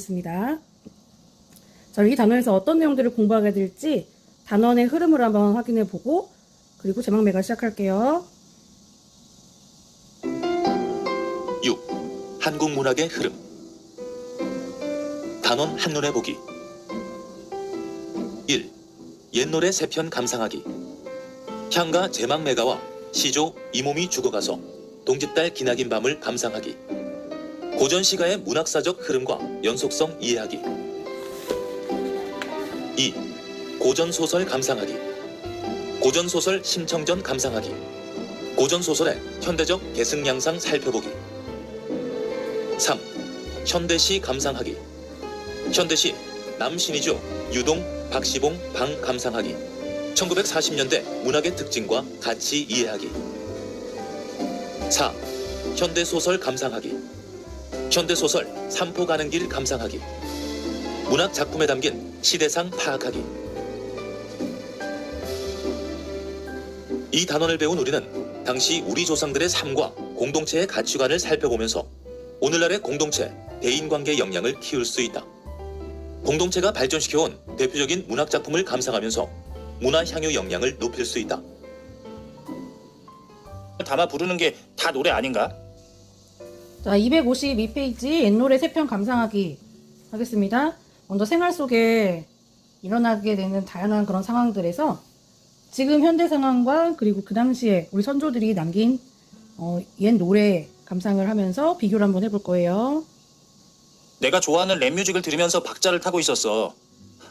하겠습니다. 자, 이 단원에서 어떤 내용들을 공부하게 될지 단원의 흐름을 한번 확인해 보고 그리고 제막매가 시작할게요. 6. 한국 문학의 흐름. 단원 한눈에 보기. 1. 옛노래 3편 감상하기. 향가 제막매가와 시조 이 몸이 죽어가서 동짓달 기나긴 밤을 감상하기. 고전 시가의 문학사적 흐름과 연속성 이해하기. 2. 고전소설 감상하기. 고전소설 심청전 감상하기. 고전소설의 현대적 계승양상 살펴보기. 3. 현대시 감상하기. 현대시 남신이죠. 유동, 박시봉, 방 감상하기. 1940년대 문학의 특징과 가치 이해하기. 4. 현대소설 감상하기. 현대소설 삼포 가는 길 감상하기. 문학 작품에 담긴 시대상 파악하기. 이 단원을 배운 우리는 당시 우리 조상들의 삶과 공동체의 가치관을 살펴보면서 오늘날의 공동체, 대인관계 역량을 키울 수 있다. 공동체가 발전시켜온 대표적인 문학 작품을 감상하면서 문화 향유 역량을 높일 수 있다. 담아 부르는 게 다 노래 아닌가? 자, 252페이지 옛노래 3편 감상하기 하겠습니다. 먼저 생활 속에 일어나게 되는 다양한 그런 상황들에서 지금 현대 상황과 그리고 그 당시에 우리 선조들이 남긴 옛 노래 감상을 하면서 비교를 한번 해볼 거예요. 내가 좋아하는 랩뮤직을 들으면서 박자를 타고 있었어.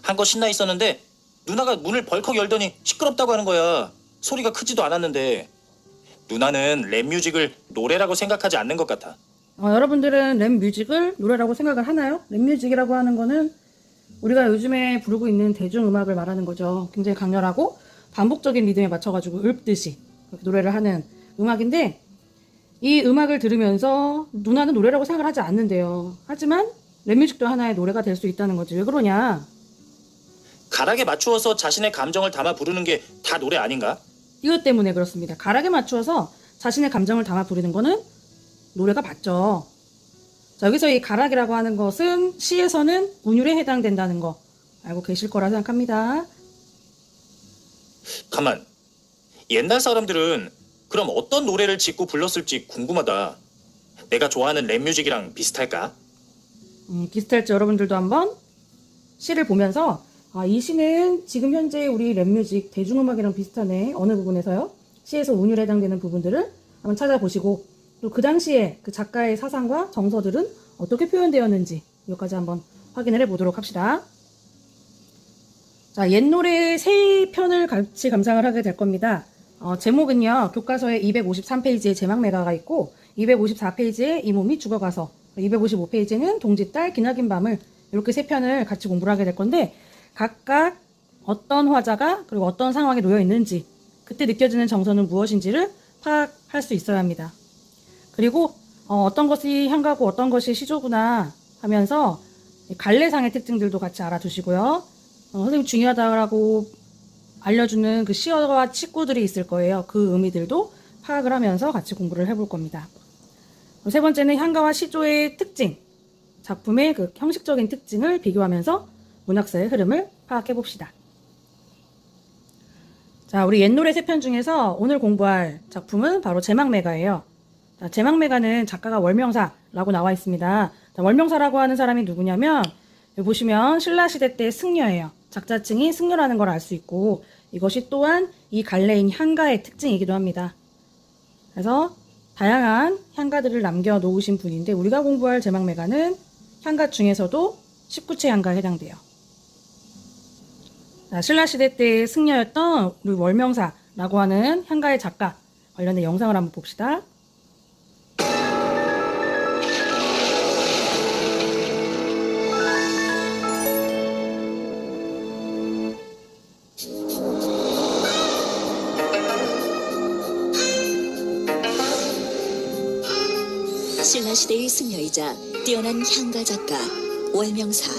한껏 신나 있었는데 누나가 문을 벌컥 열더니 시끄럽다고 하는 거야. 소리가 크지도 않았는데. 누나는 랩뮤직을 노래라고 생각하지 않는 것 같아. 여러분들은 랩뮤직을 노래라고 생각을 하나요? 랩뮤직이라고 하는 거는 우리가 요즘에 부르고 있는 대중음악을 말하는 거죠. 굉장히 강렬하고 반복적인 리듬에 맞춰가지고 읊듯이 노래를 하는 음악인데 이 음악을 들으면서 누나는 노래라고 생각을 하지 않는데요. 하지만 랩뮤직도 하나의 노래가 될 수 있다는 거지. 왜 그러냐? 가락에 맞추어서 자신의 감정을 담아 부르는 게 다 노래 아닌가? 이것 때문에 그렇습니다. 가락에 맞추어서 자신의 감정을 담아 부르는 거는 노래가 맞죠. 자, 여기서 이 가락이라고 하는 것은 시에서는 운율에 해당된다는 거 알고 계실 거라 생각합니다. 가만. 옛날 사람들은 그럼 어떤 노래를 짓고 불렀을지 궁금하다. 내가 좋아하는 랩뮤직이랑 비슷할까? 비슷할지 여러분들도 한번 시를 보면서 이 시는 지금 현재 우리 랩뮤직 대중음악이랑 비슷하네. 어느 부분에서요? 시에서 운율에 해당되는 부분들을 한번 찾아보시고 또 그 당시에 그 작가의 사상과 정서들은 어떻게 표현되었는지 여기까지 한번 확인을 해보도록 합시다. 자, 옛 노래 3편을 같이 감상을 하게 될 겁니다. 제목은요. 교과서에 253페이지에 제막매가가 있고 254페이지에 이 몸이 죽어가서 255페이지는 동짓달 기나긴 밤을 이렇게 3편을 같이 공부를 하게 될 건데 각각 어떤 화자가 그리고 어떤 상황에 놓여 있는지 그때 느껴지는 정서는 무엇인지를 파악할 수 있어야 합니다. 그리고 어떤 것이 향가고 어떤 것이 시조구나 하면서 갈래상의 특징들도 같이 알아두시고요. 선생님 중요하다고 알려주는 그 시어와 치구들이 있을 거예요. 그 의미들도 파악을 하면서 같이 공부를 해볼 겁니다. 세 번째는 향가와 시조의 특징, 작품의 그 형식적인 특징을 비교하면서 문학사의 흐름을 파악해 봅시다. 자, 우리 옛노래 3편 중에서 오늘 공부할 작품은 바로 제막매가예요. 자, 제막매가는 작가가 월명사라고 나와 있습니다. 자, 월명사라고 하는 사람이 누구냐면 여기 보시면 신라시대 때 승려예요. 작자층이 승려라는 걸 알 수 있고 이것이 또한 이 갈래인 향가의 특징이기도 합니다. 그래서 다양한 향가들을 남겨놓으신 분인데 우리가 공부할 제막매가는 향가 중에서도 19채 향가에 해당돼요. 자, 신라시대 때 승려였던 우리 월명사라고 하는 향가의 작가 관련된 영상을 한번 봅시다. 신라시대의 승려이자 뛰어난 향가 작가 월명사.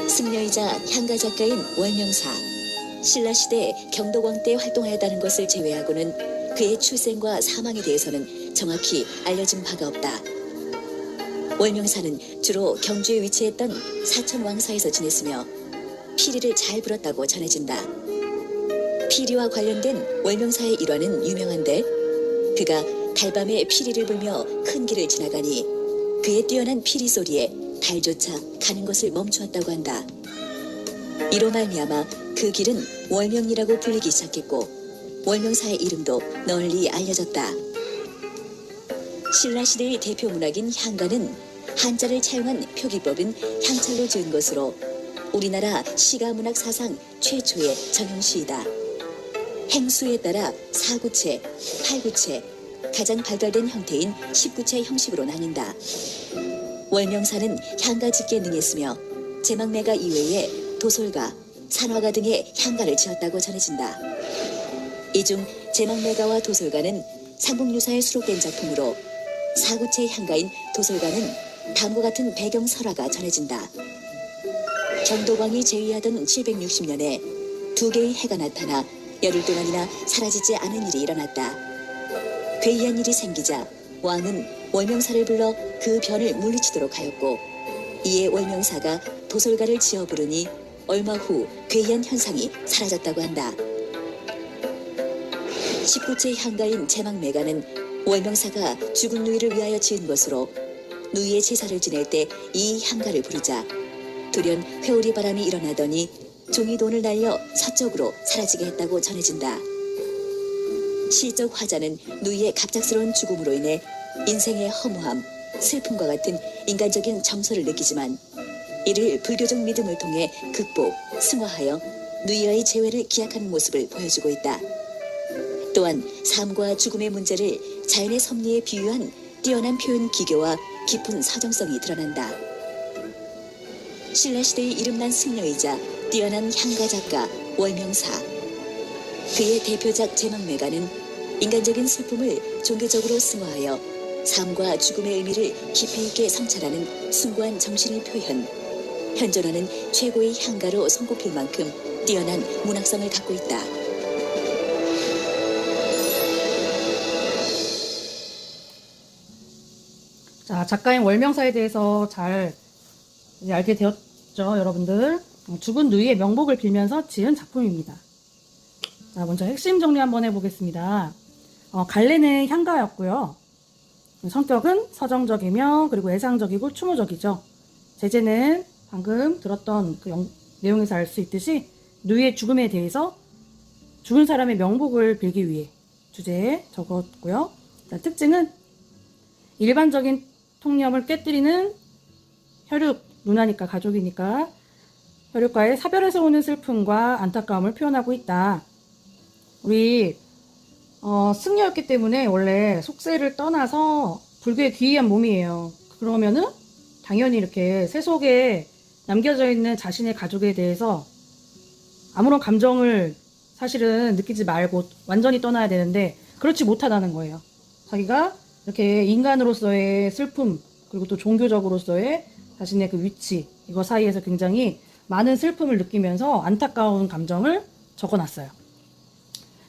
승려이자 향가 작가인 월명사. 신라시대 경도광 때 활동하였다는 것을 제외하고는 그의 출생과 사망에 대해서는 정확히 알려진 바가 없다. 월명사는 주로 경주에 위치했던 사천 왕사에서 지냈으며 피리를 잘 불었다고 전해진다. 피리와 관련된 월명사의 일화는 유명한데 그가 달밤에 피리를 불며 큰 길을 지나가니 그의 뛰어난 피리 소리에 달조차 가는 것을 멈추었다고 한다. 이로 말미암아 그 길은 월명리라고 불리기 시작했고 월명사의 이름도 널리 알려졌다. 신라시대의 대표 문학인 향가는 한자를 차용한 표기법인 향찰로 지은 것으로 우리나라 시가문학 사상 최초의 정형시이다. 행수에 따라 4구체, 8구체, 가장 발달된 형태인 10구체 형식으로 나뉜다. 월명사는 향가 짓기에 능했으며 제망매가 이외에 도솔가, 산화가 등의 향가를 지었다고 전해진다. 이 중 제망매가와 도솔가는 삼국유사에 수록된 작품으로 4구체 향가인 도솔가는 다음과 같은 배경 설화가 전해진다. 경도광이 제위하던 760년에 두 개의 해가 나타나 열흘 동안이나 사라지지 않은 일이 일어났다. 괴이한 일이 생기자 왕은 월명사를 불러 그 변을 물리치도록 하였고 이에 월명사가 도솔가를 지어 부르니 얼마 후 괴이한 현상이 사라졌다고 한다. 19제 향가인 제망매가는 월명사가 죽은 누이를 위하여 지은 것으로 누이의 제사를 지낼 때 이 향가를 부르자 돌연 회오리 바람이 일어나더니 종이 돈을 날려 서쪽으로 사라지게 했다고 전해진다. 시적 화자는 누이의 갑작스러운 죽음으로 인해 인생의 허무함, 슬픔과 같은 인간적인 정서를 느끼지만 이를 불교적 믿음을 통해 극복, 승화하여 누이와의 재회를 기약하는 모습을 보여주고 있다. 또한 삶과 죽음의 문제를 자연의 섭리에 비유한 뛰어난 표현 기교와 깊은 서정성이 드러난다. 신라시대의 이름난 승려이자 뛰어난 향가 작가 월명사. 그의 대표작 제망매가는 인간적인 슬픔을 종교적으로 승화하여 삶과 죽음의 의미를 깊이 있게 성찰하는 숭고한 정신의 표현. 현존하는 최고의 향가로 손꼽힐 만큼 뛰어난 문학성을 갖고 있다. 자, 작가인 월명사에 대해서 잘 이제 알게 되었죠, 여러분들. 죽은 누이의 명복을 빌면서 지은 작품입니다. 자, 먼저 핵심 정리 한번 해보겠습니다. 갈래는 향가였고요. 성격은 서정적이며 그리고 애상적이고 추모적이죠. 제재는 방금 들었던 그 내용에서 알 수 있듯이 누이의 죽음에 대해서 죽은 사람의 명복을 빌기 위해 주제에 적었고요. 자, 특징은 일반적인 통념을 깨뜨리는 혈육, 누나니까 가족이니까 혈육과의 사별에서 오는 슬픔과 안타까움을 표현하고 있다. 우리 승려였기 때문에 원래 속세를 떠나서 불교에 귀의한 몸이에요. 그러면은 당연히 이렇게 세속에 남겨져 있는 자신의 가족에 대해서 아무런 감정을 사실은 느끼지 말고 완전히 떠나야 되는데 그렇지 못하다는 거예요. 자기가 이렇게 인간으로서의 슬픔 그리고 또 종교적으로서의 자신의 그 위치 이거 사이에서 굉장히 많은 슬픔을 느끼면서 안타까운 감정을 적어놨어요.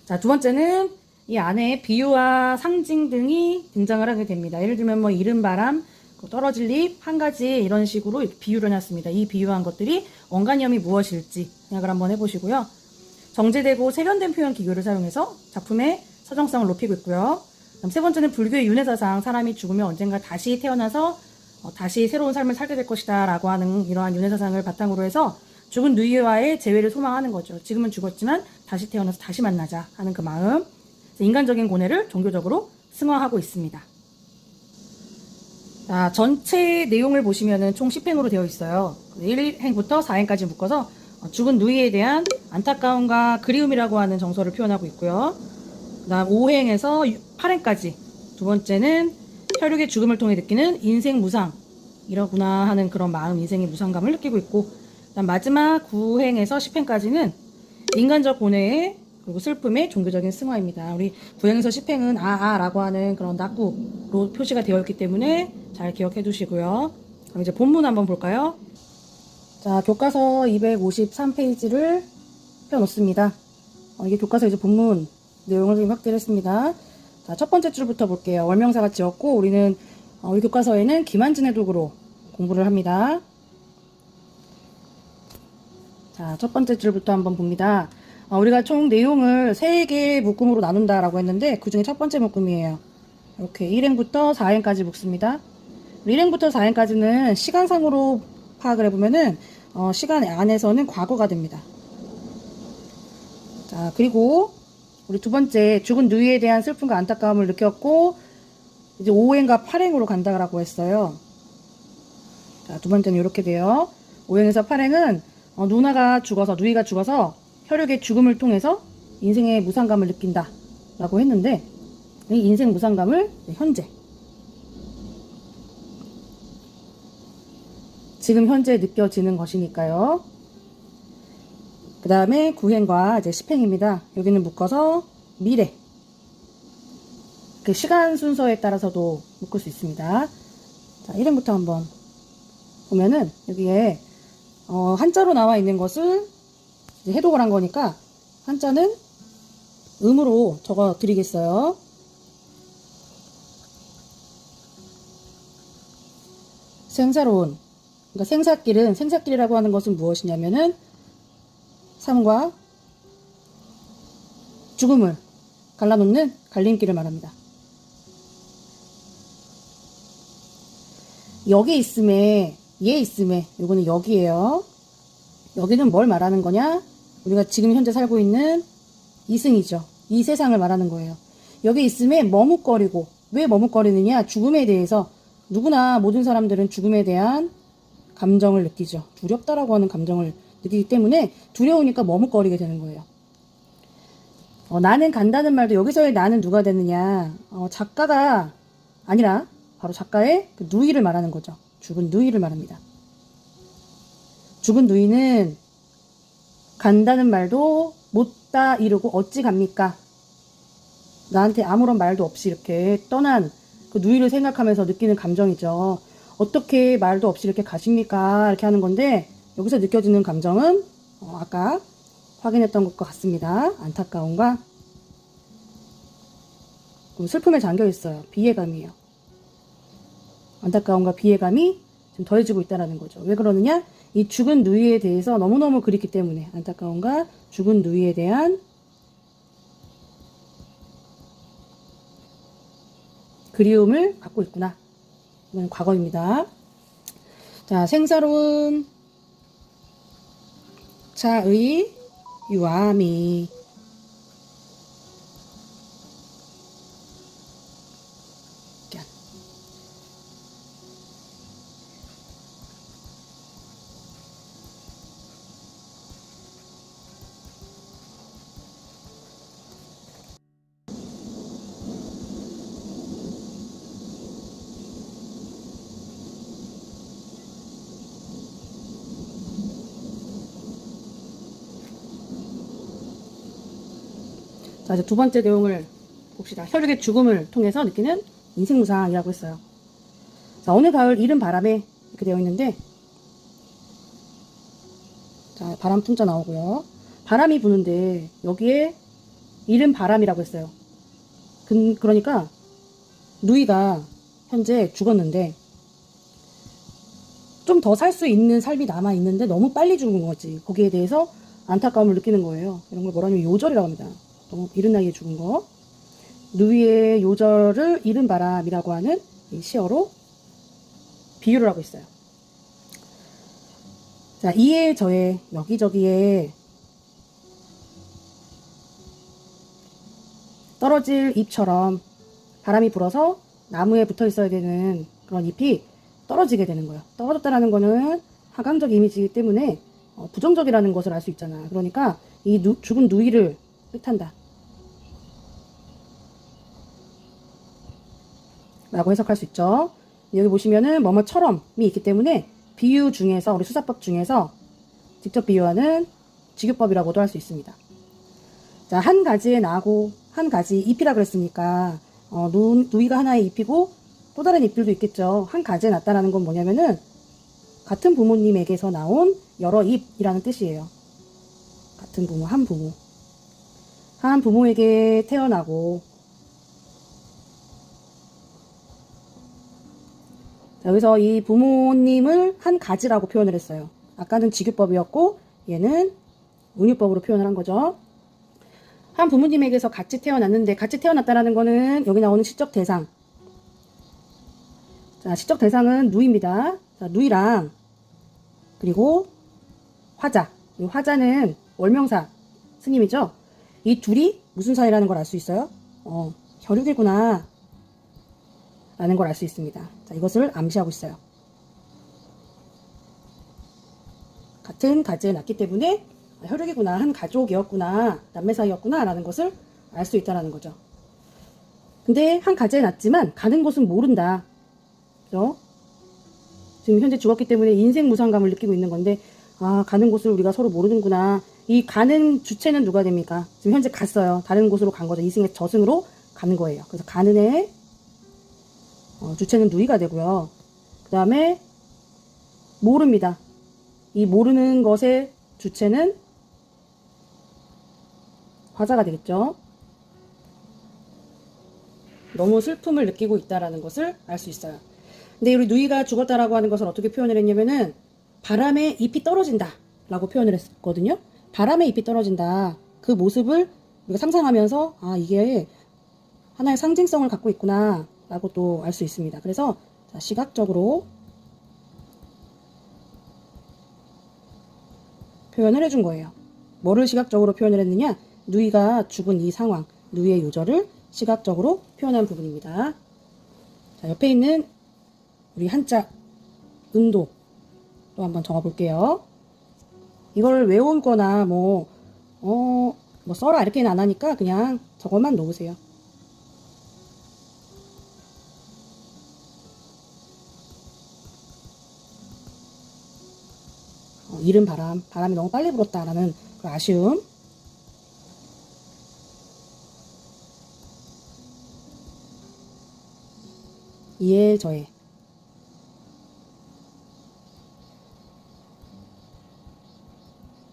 자, 두 번째는 이 안에 비유와 상징 등이 등장을 하게 됩니다. 예를 들면 뭐 이른 바람, 떨어질 잎, 한 가지 이런 식으로 비유를 해놨습니다. 이 비유한 것들이 언간염이 무엇일지 생각을 한번 해보시고요. 정제되고 세련된 표현 기교를 사용해서 작품의 서정성을 높이고 있고요. 그다음 세 번째는 불교의 윤회사상, 사람이 죽으면 언젠가 다시 태어나서 다시 새로운 삶을 살게 될 것이다 라고 하는 이러한 윤회사상을 바탕으로 해서 죽은 누이와의 재회를 소망하는 거죠. 지금은 죽었지만 다시 태어나서 다시 만나자 하는 그 마음. 인간적인 고뇌를 종교적으로 승화하고 있습니다. 자, 전체 내용을 보시면은 총 10행으로 되어 있어요. 1행부터 4행까지 묶어서 죽은 누이에 대한 안타까움과 그리움이라고 하는 정서를 표현하고 있고요. 그 다음 5행에서 8행까지 두 번째는 혈육의 죽음을 통해 느끼는 인생 무상 이러구나 하는 그런 마음, 인생의 무상감을 느끼고 있고 그다음 마지막 9행에서 10행까지는 인간적 고뇌의 그리고 슬픔의 종교적인 승화입니다. 우리 9행에서 10행은 라고 하는 그런 낙구로 표시가 되어 있기 때문에 잘 기억해 두시고요. 그럼 이제 본문 한번 볼까요? 자, 교과서 253페이지를 펴놓습니다. 이게 교과서 이제 본문 내용을 좀 확대를 했습니다. 자, 첫 번째 줄부터 볼게요. 월명사가 지었고 우리는 우리 교과서에는 김한진의 도구로 공부를 합니다. 자, 첫 번째 줄부터 한번 봅니다. 우리가 총 내용을 3개의 묶음으로 나눈다라고 했는데 그 중에 첫 번째 묶음이에요. 이렇게 1행부터 4행까지 묶습니다. 1행부터 4행까지는 시간상으로 파악을 해보면은 시간 안에서는 과거가 됩니다. 자, 그리고 우리 두 번째 죽은 누이에 대한 슬픔과 안타까움을 느꼈고 이제 5행과 8행으로 간다라고 했어요. 자, 두 번째는 이렇게 돼요. 5행에서 8행은 누이가 죽어서 혈육의 죽음을 통해서 인생의 무상감을 느낀다 라고 했는데 이 인생 무상감을 현재 지금 현재 느껴지는 것이니까요. 그 다음에 9행과 이제 10행입니다. 여기는 묶어서 미래 그 시간 순서에 따라서도 묶을 수 있습니다. 자, 1행부터 한번 보면은 여기에 한자로 나와 있는 것을 이제 해독을 한 거니까 한자는 음으로 적어 드리겠어요. 생사로운, 그러니까 생사길이라고 하는 것은 무엇이냐면은 삶과 죽음을 갈라놓는 갈림길을 말합니다. 여기 있음에, 얘 있음에, 요거는 여기에요. 여기는 뭘 말하는 거냐? 우리가 지금 현재 살고 있는 이승이죠. 이 세상을 말하는 거예요. 여기 있음에 머뭇거리고, 왜 머뭇거리느냐? 죽음에 대해서 누구나 모든 사람들은 죽음에 대한 감정을 느끼죠. 두렵다라고 하는 감정을 느끼기 때문에 두려우니까 머뭇거리게 되는 거예요. 나는 간다는 말도 여기서의 나는 누가 되느냐? 작가가 아니라 바로 작가의 그 누이를 말하는 거죠. 죽은 누이를 말합니다. 죽은 누이는 간다는 말도 못다 이루고 어찌 갑니까? 나한테 아무런 말도 없이 이렇게 떠난 그 누이를 생각하면서 느끼는 감정이죠. 어떻게 말도 없이 이렇게 가십니까? 이렇게 하는 건데 여기서 느껴지는 감정은 아까 확인했던 것과 같습니다. 안타까움과 슬픔에 잠겨 있어요. 비애감이에요. 안타까움과 비애감이 좀 더해지고 있다는 거죠. 왜 그러느냐? 이 죽은 누이에 대해서 너무너무 그립기 때문에 안타까움과 죽은 누이에 대한 그리움을 갖고 있구나. 이건 과거입니다. 자, 생사로운 자의 유아미. 자, 이제 두 번째 내용을 봅시다. 혈육의 죽음을 통해서 느끼는 인생무상이라고 했어요. 자, 어느 가을 이른 바람에 이렇게 되어 있는데, 자, 바람 품자 나오고요. 바람이 부는데 여기에 이른 바람이라고 했어요. 그러니까 누이가 현재 죽었는데 좀 더 살 수 있는 삶이 남아 있는데 너무 빨리 죽은 거지. 거기에 대해서 안타까움을 느끼는 거예요. 이런 걸 뭐라 하냐면 요절이라고 합니다. 너무 이른 나이에 죽은 거. 누이의 요절을 이른 바람이라고 하는 이 시어로 비유를 하고 있어요. 자, 이에 저에 여기저기에 떨어질 잎처럼 바람이 불어서 나무에 붙어 있어야 되는 그런 잎이 떨어지게 되는 거예요. 떨어졌다라는 거는 하강적 이미지이기 때문에 부정적이라는 것을 알 수 있잖아. 그러니까 이 죽은 누이를 뜻한다 라고 해석할 수 있죠. 여기 보시면은 뭐뭐처럼이 있기 때문에 비유 중에서 우리 수사법 중에서 직접 비유하는 직유법이라고도 할 수 있습니다. 자, 한 가지에 나고 한 가지 잎이라 그랬으니까 누이가 하나의 잎이고 또 다른 잎들도 있겠죠. 한 가지에 났다라는 건 뭐냐면은 같은 부모님에게서 나온 여러 잎이라는 뜻이에요. 같은 부모, 한 부모. 한 부모에게 태어나고 여기서 이 부모님을 한 가지라고 표현을 했어요. 아까는 직유법이었고 얘는 은유법으로 표현을 한 거죠. 한 부모님에게서 같이 태어났는데, 같이 태어났다라는 거는 여기 나오는 시적 대상. 자, 시적 대상은 누이입니다. 자, 누이랑 그리고 화자. 이 화자는 월명사 스님이죠. 이 둘이 무슨 사이라는 걸 알 수 있어요? 혈육이구나 라는 걸 알 수 있습니다. 자, 이것을 암시하고 있어요. 같은 가지에 낳기 때문에 혈육이구나, 한 가족이었구나, 남매 사이였구나 라는 것을 알 수 있다는 거죠. 근데 한 가지에 낳지만 가는 곳은 모른다. 그죠? 지금 현재 죽었기 때문에 인생 무상감을 느끼고 있는 건데, 가는 곳을 우리가 서로 모르는구나. 이 가는 주체는 누가 됩니까? 지금 현재 갔어요. 다른 곳으로 간 거죠. 이승의 저승으로 가는 거예요. 그래서 가는 애 주체는 누이가 되고요. 그 다음에 모릅니다. 이 모르는 것의 주체는 화자가 되겠죠. 너무 슬픔을 느끼고 있다라는 것을 알 수 있어요. 근데 우리 누이가 죽었다라고 하는 것을 어떻게 표현을 했냐면은 바람에 잎이 떨어진다 라고 표현을 했거든요. 바람에 잎이 떨어진다. 그 모습을 우리가 상상하면서 이게 하나의 상징성을 갖고 있구나 라고 또 알 수 있습니다. 그래서 시각적으로 표현을 해준 거예요. 뭐를 시각적으로 표현을 했느냐? 누이가 죽은 이 상황, 누이의 요절을 시각적으로 표현한 부분입니다. 자, 옆에 있는 우리 한자 은도 또 한번 적어볼게요. 이걸 외우거나 뭐 써라 이렇게는 안 하니까 그냥 저것만 놓으세요. 이른 바람이 너무 빨리 불었다라는 그 아쉬움. 이에 저에.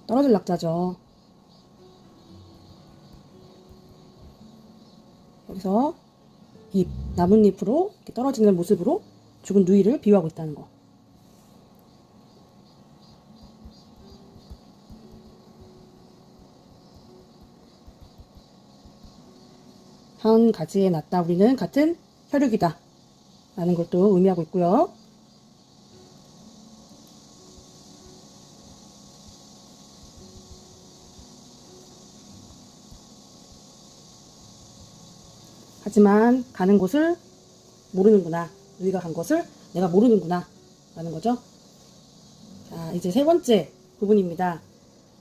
떨어질 낙자죠. 여기서 잎, 나뭇잎으로 이렇게 떨어지는 모습으로 죽은 누이를 비유하고 있다는 거. 한 가지에 낳다 우리는 같은 혈육이다 라는 것도 의미하고 있고요. 하지만 가는 곳을 모르는구나. 누이가 간 것을 내가 모르는구나 라는 거죠. 자, 이제 세 번째 부분입니다.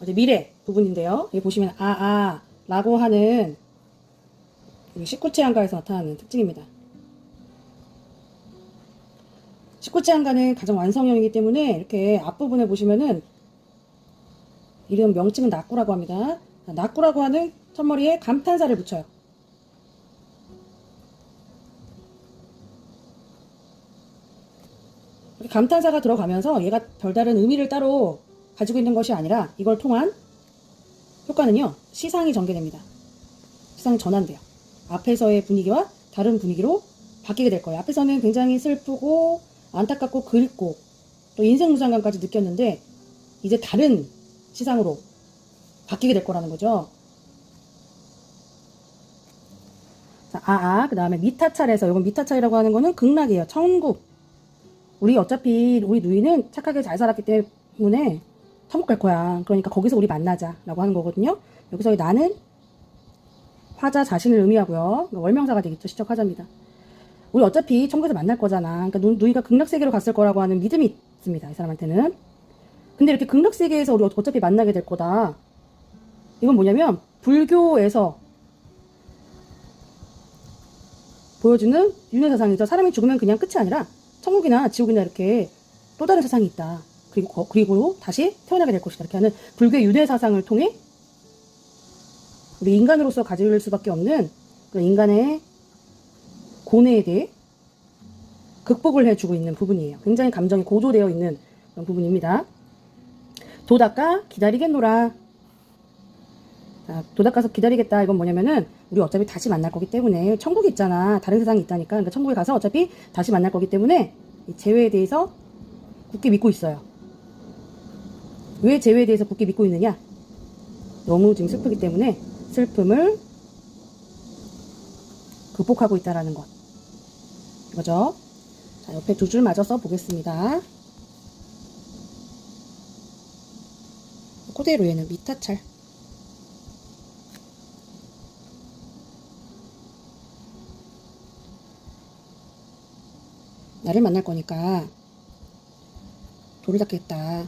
이제 미래 부분인데요. 여기 보시면 라고 하는 식구체 한가에서 나타나는 특징입니다. 식구체 한가는 가장 완성형이기 때문에 이렇게 앞부분에 보시면은 이름 명칭은 낙구라고 합니다. 낙구라고 하는 첫머리에 감탄사를 붙여요. 이렇게 감탄사가 들어가면서 얘가 별다른 의미를 따로 가지고 있는 것이 아니라 이걸 통한 효과는요, 시상이 전개됩니다. 시상이 전환돼요. 앞에서의 분위기와 다른 분위기로 바뀌게 될 거예요. 앞에서는 굉장히 슬프고 안타깝고 그립고 또 인생 무상감까지 느꼈는데 이제 다른 시상으로 바뀌게 될 거라는 거죠. 자, 그 다음에 미타찰에서, 이건 미타찰이라고 하는 거는 극락이에요. 천국. 어차피 우리 누이는 착하게 잘 살았기 때문에 천국 갈 거야. 그러니까 거기서 우리 만나자 라고 하는 거거든요. 여기서 나는 화자 자신을 의미하고요. 월명사가 되겠죠. 시적 화자입니다. 우리 어차피 천국에서 만날 거잖아. 그러니까 누이가 극락세계로 갔을 거라고 하는 믿음이 있습니다. 이 사람한테는. 근데 이렇게 극락세계에서 우리 어차피 만나게 될 거다. 이건 뭐냐면 불교에서 보여주는 윤회사상이죠. 사람이 죽으면 그냥 끝이 아니라 천국이나 지옥이나 이렇게 또 다른 세상이 있다. 그리고 다시 태어나게 될 것이다. 이렇게 하는 불교의 윤회사상을 통해 우리 인간으로서 가질 수밖에 없는 그런 인간의 고뇌에 대해 극복을 해주고 있는 부분이에요. 굉장히 감정이 고조되어 있는 그런 부분입니다. 도닦아 기다리겠노라. 자, 도닦아서 기다리겠다. 이건 뭐냐면은 우리 어차피 다시 만날 거기 때문에 천국이 있잖아. 다른 세상이 있다니까. 그러니까 천국에 가서 어차피 다시 만날 거기 때문에 이 재회에 대해서 굳게 믿고 있어요. 왜 재회에 대해서 굳게 믿고 있느냐? 너무 지금 슬프기 때문에 슬픔을 극복하고 있다라는 것. 이거죠. 자, 옆에 두 줄 마저 써보겠습니다. 그대로 얘는 미타찰. 나를 만날 거니까 돌을 닦겠다.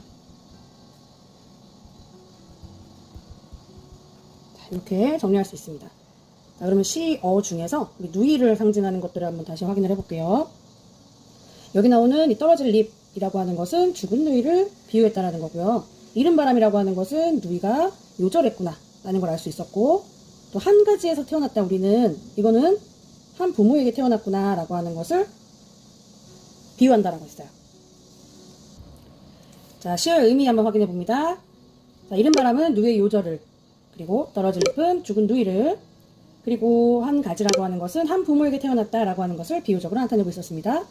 자, 이렇게 정리할 수 있습니다. 자, 그러면 시어 중에서 우리 누이를 상징하는 것들을 한번 다시 확인을 해볼게요. 여기 나오는 이 떨어질 립이라고 하는 것은 죽은 누이를 비유했다라는 거고요. 이른 바람이라고 하는 것은 누이가 요절했구나 라는 걸 알 수 있었고, 또 한 가지에서 태어났다 우리는 이거는 한 부모에게 태어났구나 라고 하는 것을 비유한다라고 했어요. 자, 시어의 의미 한번 확인해 봅니다. 자, 이른 바람은 누이의 요절을, 그리고 떨어질 잎은 죽은 누이를, 그리고 한 가지라고 하는 것은 한 부모에게 태어났다라고 하는 것을 비유적으로 나타내고 있었습니다.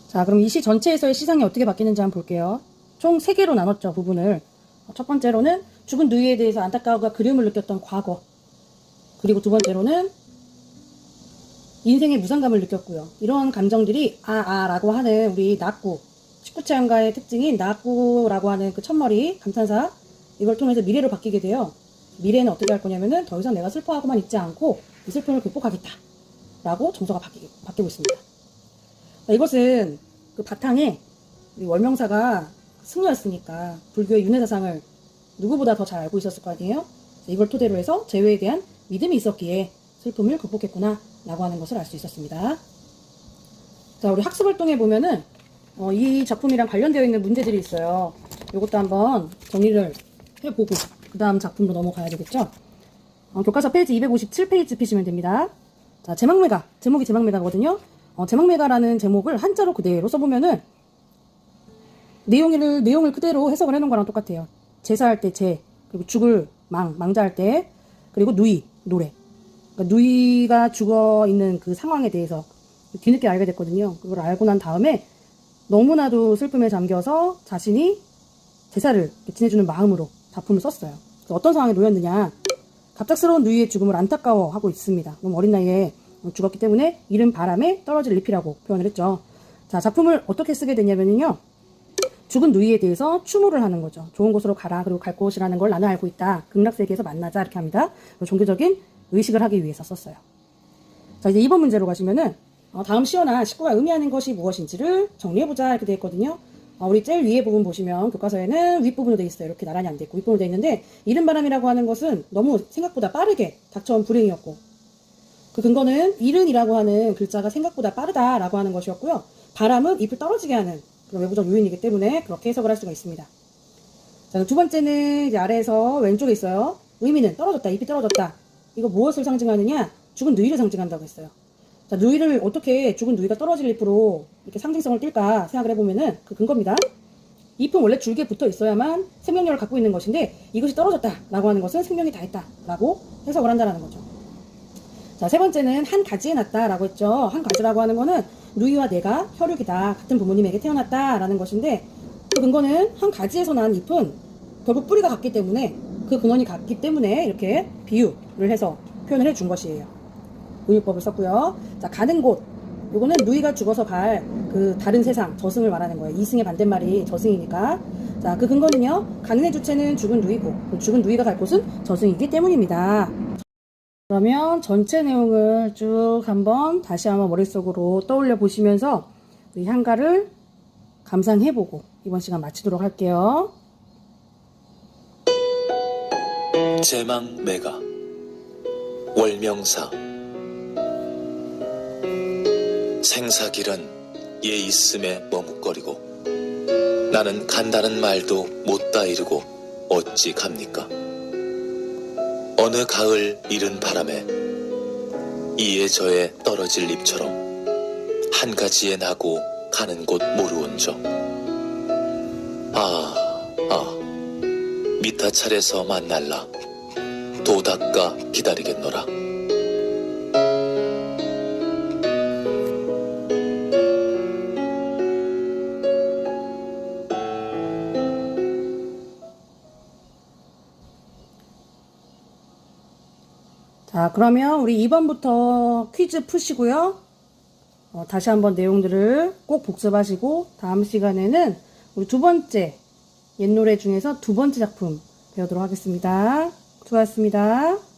자, 그럼 이 시 전체에서의 시상이 어떻게 바뀌는지 한번 볼게요. 총 3개로 나눴죠, 부분을. 첫 번째로는 죽은 누이에 대해서 안타까움과 그리움을 느꼈던 과거. 그리고 두 번째로는 인생의 무상감을 느꼈고요. 이런 감정들이 라고 하는 우리 낙구, 19체험가의 특징인 낙구라고 하는 그 첫머리 감탄사, 이걸 통해서 미래로 바뀌게 돼요. 미래는 어떻게 할 거냐면은 더 이상 내가 슬퍼하고만 있지 않고 이 슬픔을 극복하겠다 라고 정서가 바뀌고 있습니다. 자, 이것은 그 바탕에 월명사가 승려였으니까 불교의 윤회사상을 누구보다 더 잘 알고 있었을 거 아니에요. 이걸 토대로 해서 재회에 대한 믿음이 있었기에 슬픔을 극복했구나 라고 하는 것을 알 수 있었습니다. 자, 우리 학습활동에 보면은 이 작품이랑 관련되어 있는 문제들이 있어요. 이것도 한번 정리를 해보고 그 다음 작품으로 넘어가야 되겠죠. 교과서 페이지 257페이지 피시면 됩니다. 자, 제목이 제막매가거든요. 제막매가라는 제목을 한자로 그대로 써보면은 내용을 그대로 해석을 해놓은 거랑 똑같아요. 제사할 때 제, 그리고 죽을 망자할 때, 그리고 누이, 노래. 그러니까 누이가 죽어 있는 그 상황에 대해서 뒤늦게 알게 됐거든요. 그걸 알고 난 다음에 너무나도 슬픔에 잠겨서 자신이 제사를 지내주는 마음으로 작품을 썼어요. 어떤 상황에 놓였느냐. 갑작스러운 누이의 죽음을 안타까워하고 있습니다. 너무 어린 나이에 죽었기 때문에 이른 바람에 떨어질 잎이라고 표현을 했죠. 자, 작품을 어떻게 쓰게 되냐면요. 죽은 누이에 대해서 추모를 하는 거죠. 좋은 곳으로 가라. 그리고 갈 곳이라는 걸 나는 알고 있다. 극락세계에서 만나자. 이렇게 합니다. 종교적인 의식을 하기 위해서 썼어요. 자, 이제 2번 문제로 가시면은 다음 시어나 식구가 의미하는 것이 무엇인지를 정리해보자 이렇게 되어 있거든요. 우리 제일 위에 부분 보시면 교과서에는 윗부분으로 되어 있어요. 이렇게 나란히 안 되어 있고 윗부분으로 되어 있는데 이른 바람이라고 하는 것은 너무 생각보다 빠르게 닥쳐온 불행이었고 그 근거는 이른이라고 하는 글자가 생각보다 빠르다라고 하는 것이었고요. 바람은 잎을 떨어지게 하는 그런 외부적 요인이기 때문에 그렇게 해석을 할 수가 있습니다. 자, 두 번째는 이제 아래에서 왼쪽에 있어요. 의미는 떨어졌다, 잎이 떨어졌다. 이거 무엇을 상징하느냐? 죽은 누이를 상징한다고 했어요. 자, 누이를 어떻게 죽은 누이가 떨어질 잎으로 이렇게 상징성을 띨까 생각을 해보면은 그 근거입니다. 잎은 원래 줄기에 붙어 있어야만 생명력을 갖고 있는 것인데 이것이 떨어졌다라고 하는 것은 생명이 다했다라고 해석을 한다라는 거죠. 자, 세 번째는 한 가지에 났다라고 했죠. 한 가지라고 하는 거는 누이와 내가 혈육이다. 같은 부모님에게 태어났다라는 것인데 그 근거는 한 가지에서 난 잎은 결국 뿌리가 같기 때문에 그 근원이 같기 때문에 이렇게 비유를 해서 표현을 해준 것이에요. 의유법을 썼고요. 자, 가는 곳. 요거는 누이가 죽어서 갈 그 다른 세상, 저승을 말하는 거예요. 이승의 반대말이 저승이니까. 자, 그 근거는요. 가는 의 주체는 죽은 누이고 죽은 누이가 갈 곳은 저승이기 때문입니다. 그러면 전체 내용을 쭉 한번 다시 한번 머릿속으로 떠올려 보시면서 우리 향가를 감상해보고 이번 시간 마치도록 할게요. 제막매가 월명사 생사길은 얘 있음에 머뭇거리고 나는 간다는 말도 못다 이르고 어찌 갑니까? 어느 가을 이른 바람에 이에 저에 떨어질 잎처럼 한 가지에 나고 가는 곳 모르온저. 미타 차례서 만날라 도닦아 기다리겠노라. 자, 그러면 우리 2번부터 퀴즈 푸시고요. 다시 한번 내용들을 꼭 복습하시고 다음 시간에는 우리 두 번째 옛 노래 중에서 두 번째 작품 배우도록 하겠습니다. 수고하셨습니다.